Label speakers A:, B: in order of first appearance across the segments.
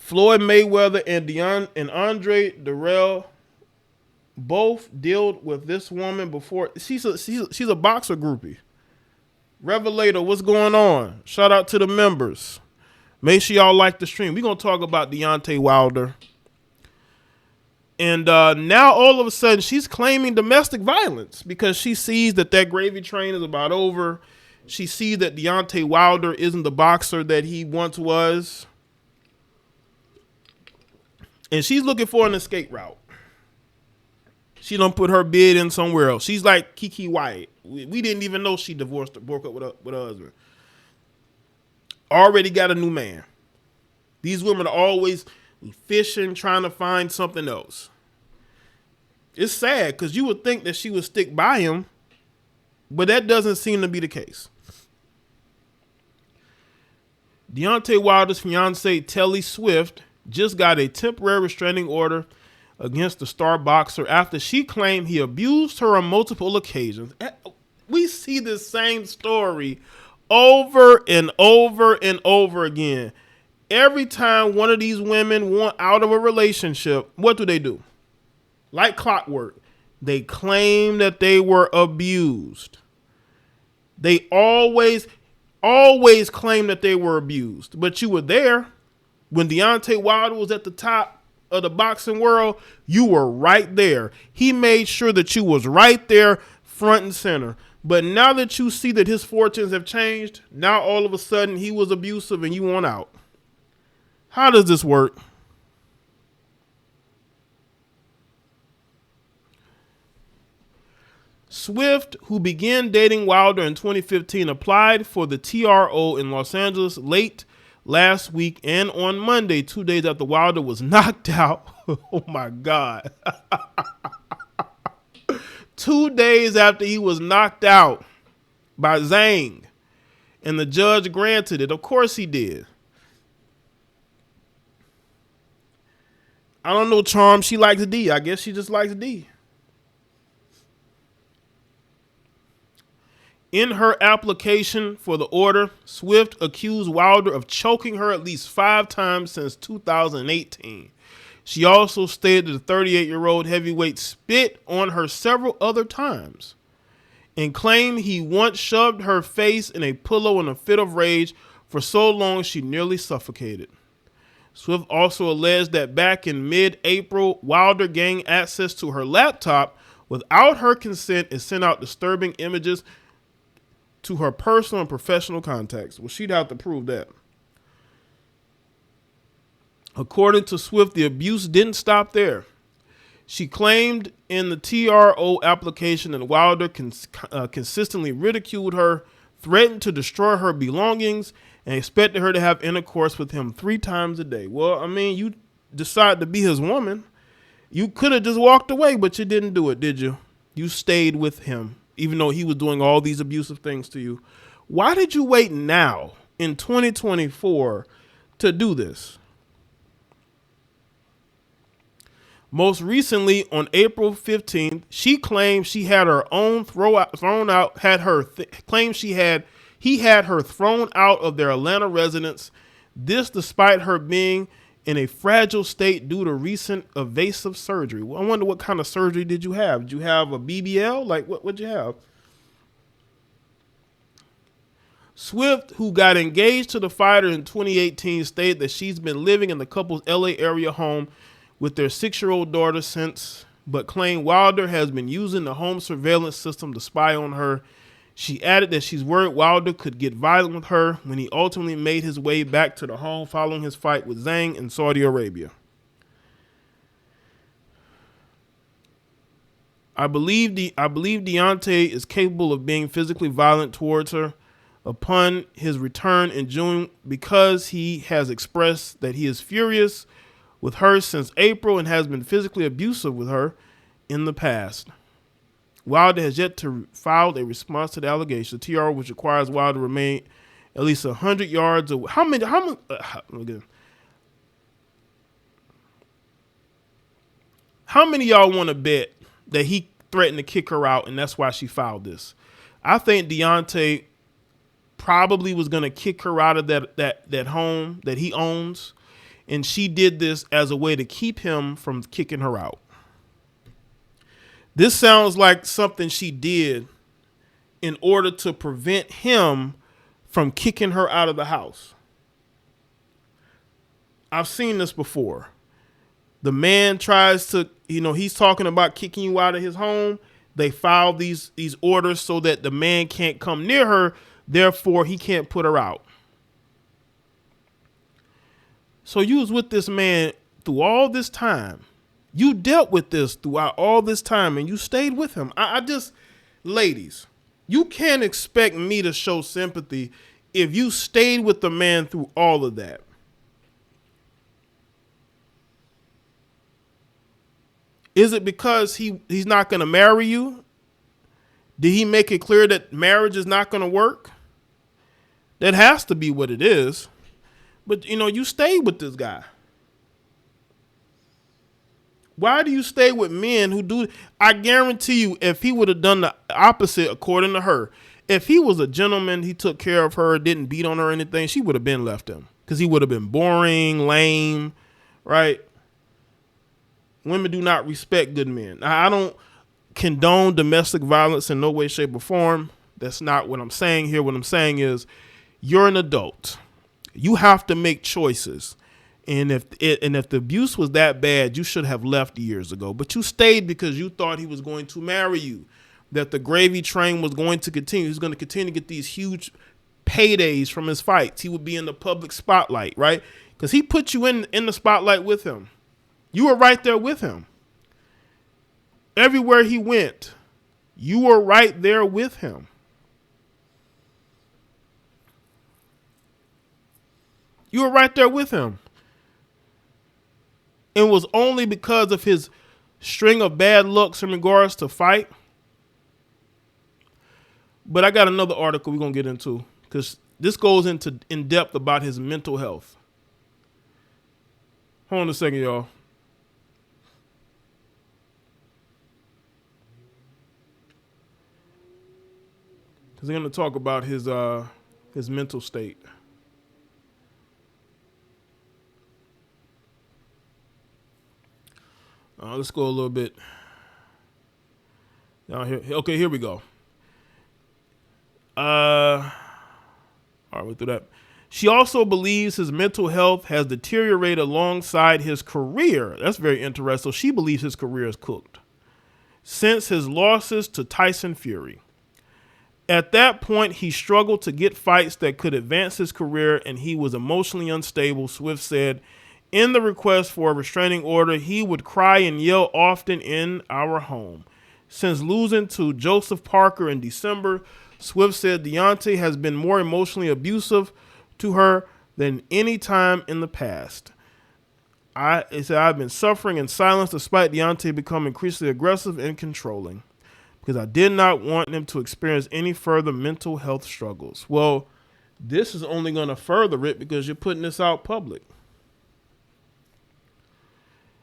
A: Floyd Mayweather and Andre Darrell both dealt with this woman before. She's a boxer groupie. Revelator, what's going on? Shout out to the members. Make sure y'all like the stream. We're going to talk about Deontay Wilder. And now all of a sudden she's claiming domestic violence because she sees that gravy train is about over. She sees that Deontay Wilder isn't the boxer that he once was. And she's looking for an escape route. She done put her bid in somewhere else. She's like Kiki Wyatt. We didn't even know she broke up with her husband. Already got a new man. These women are always fishing, trying to find something else. It's sad because you would think that she would stick by him, but that doesn't seem to be the case. Deontay Wilder's fiancé, Telli Swift, just got a temporary restraining order against the star boxer after she claimed he abused her on multiple occasions. We see the same story over and over and over again. Every time one of these women want out of a relationship, what do? Like clockwork, they claim that they were abused. They always claim that they were abused. But you were there when Deontay Wilder was at the top of the boxing world. You were right there. He made sure that you was right there, front and center. But now that you see that his fortunes have changed, now all of a sudden he was abusive and you want out. How does this work? Swift, who began dating Wilder in 2015, applied for the TRO in Los Angeles late last week and on Monday, 2 days after Wilder was knocked out. Oh my God. 2 days after he was knocked out by Zhang, and the judge granted it. Of course he did. I don't know, Charm. She likes D. I guess she just likes D. In her application for the order, Swift accused Wilder of choking her at least 5 times since 2018. She also stated that the 38-year-old heavyweight spit on her several other times and claimed he once shoved her face in a pillow in a fit of rage for so long she nearly suffocated. Swift also alleged that back in mid-April, Wilder gained access to her laptop without her consent and sent out disturbing images to her personal and professional contacts. Well, she'd have to prove that. According to Swift, the abuse didn't stop there. She claimed in the TRO application that Wilder consistently ridiculed her, threatened to destroy her belongings, and expected her to have intercourse with him 3 times a day. Well, I mean, you decided to be his woman. You could have just walked away, but you didn't do it, did you? You stayed with him, even though he was doing all these abusive things to you. Why did you wait now in 2024 to do this? Most recently, on April 15th, she claimed she had her own he had her thrown out of their Atlanta residence. This despite her being in a fragile state due to recent invasive surgery. Well, I wonder what kind of surgery did you have? Did you have a BBL? Like what'd you have? Swift, who got engaged to the fighter in 2018, stated that she's been living in the couple's LA area home with their 6-year-old daughter since, but claimed Wilder has been using the home surveillance system to spy on her. She added that she's worried Wilder could get violent with her when he ultimately made his way back to the home following his fight with Zhang in Saudi Arabia. I believe Deontay is capable of being physically violent towards her upon his return in June because he has expressed that he is furious with her since April and has been physically abusive with her in the past. Wilder has yet to file a response to the allegation. The TR, which requires Wilder to remain at least 100 yards away. How many of y'all want to bet that he threatened to kick her out and that's why she filed this? I think Deontay probably was going to kick her out of that home that he owns and she did this as a way to keep him from kicking her out. This sounds like something she did in order to prevent him from kicking her out of the house. I've seen this before. The man tries to, he's talking about kicking you out of his home. They file these orders so that the man can't come near her. Therefore, he can't put her out. So you was with this man through all this time. You dealt with this throughout all this time, and you stayed with him. Ladies, you can't expect me to show sympathy if you stayed with the man through all of that. Is it because he's not going to marry you? Did he make it clear that marriage is not going to work? That has to be what it is. But, you stayed with this guy. Why do you stay with men who do? I guarantee you, if he would have done the opposite, according to her, if he was a gentleman, he took care of her, didn't beat on her or anything, she would have been left him because he would have been boring, lame, right? Women do not respect good men. I don't condone domestic violence in no way, shape, or form. That's not what I'm saying here. What I'm saying is you're an adult. You have to make choices. And if the abuse was that bad, you should have left years ago. But you stayed because you thought he was going to marry you, that the gravy train was going to continue. He was going to continue to get these huge paydays from his fights. He would be in the public spotlight, right? Because he put you in the spotlight with him. You were right there with him. Everywhere he went, you were right there with him. You were right there with him. It was only because of his string of bad looks in regards to fight. But I got another article we're going to get into because this goes into in depth about his mental health. Hold on a second, y'all. Because I'm going to talk about his mental state. Let's go a little bit down here. Okay, here we go. All right, we'll do that. She also believes his mental health has deteriorated alongside his career. That's very interesting. So she believes his career is cooked since his losses to Tyson Fury. At that point, he struggled to get fights that could advance his career, and he was emotionally unstable, Swift said. In the request for a restraining order, he would cry and yell often in our home. Since losing to Joseph Parker in December, Swift said Deontay has been more emotionally abusive to her than any time in the past. He said, I've been suffering in silence despite Deontay becoming increasingly aggressive and controlling because I did not want him to experience any further mental health struggles. Well, this is only going to further it because you're putting this out public.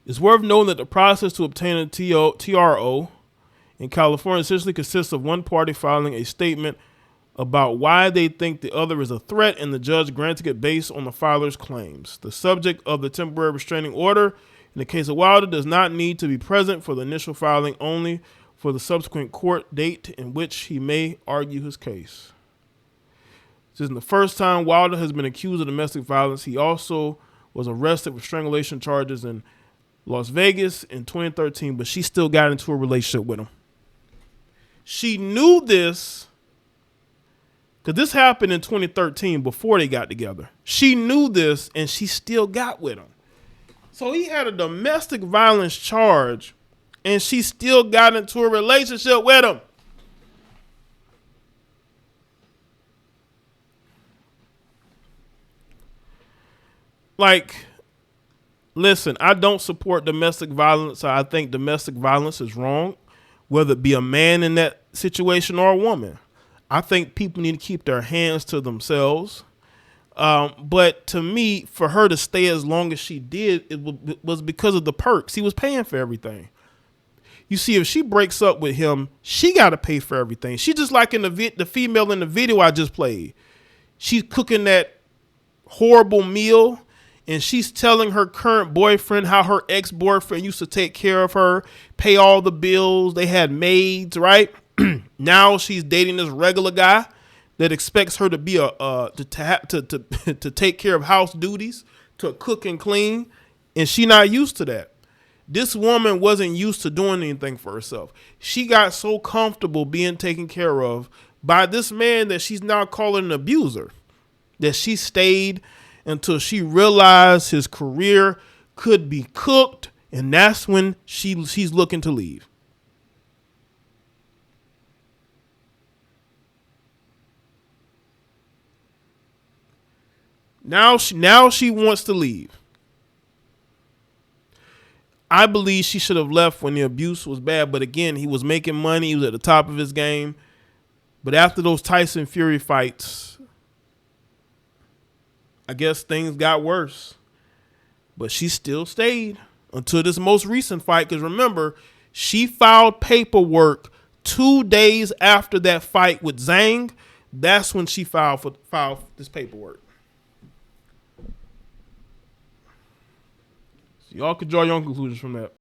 A: It's worth noting that the process to obtain a TRO in California essentially consists of one party filing a statement about why they think the other is a threat and the judge granting it based on the filer's claims. The subject of the temporary restraining order in the case of Wilder does not need to be present for the initial filing, only for the subsequent court date in which he may argue his case. This isn't the first time Wilder has been accused of domestic violence. He also was arrested with strangulation charges in Las Vegas in 2013, but she still got into a relationship with him. She knew this because this happened in 2013 before they got together. She knew this and she still got with him. So he had a domestic violence charge and she still got into a relationship with him. Like, listen, I don't support domestic violence. I think domestic violence is wrong, whether it be a man in that situation or a woman. I think people need to keep their hands to themselves. But to me, for her to stay as long as she did, it was because of the perks. He was paying for everything. You see, if she breaks up with him, she got to pay for everything. She just like in the female in the video I just played. She's cooking that horrible meal. and she's telling her current boyfriend how her ex-boyfriend used to take care of her, pay all the bills. They had maids, right? Now she's dating this regular guy that expects her to be to take care of house duties, to cook and clean, and she not used to that. This woman wasn't used to doing anything for herself. She got so comfortable being taken care of by this man that she's now calling an abuser, that she stayed until she realized his career could be cooked, and that's when she's looking to leave. Now she wants to leave. I believe she should have left when the abuse was bad, but again, he was making money. He was at the top of his game. But after those Tyson Fury fights, I guess things got worse. But she still stayed until this most recent fight. Because remember, she filed paperwork 2 days after that fight with Zhang. That's when she filed this paperwork. So y'all could draw your own conclusions from that.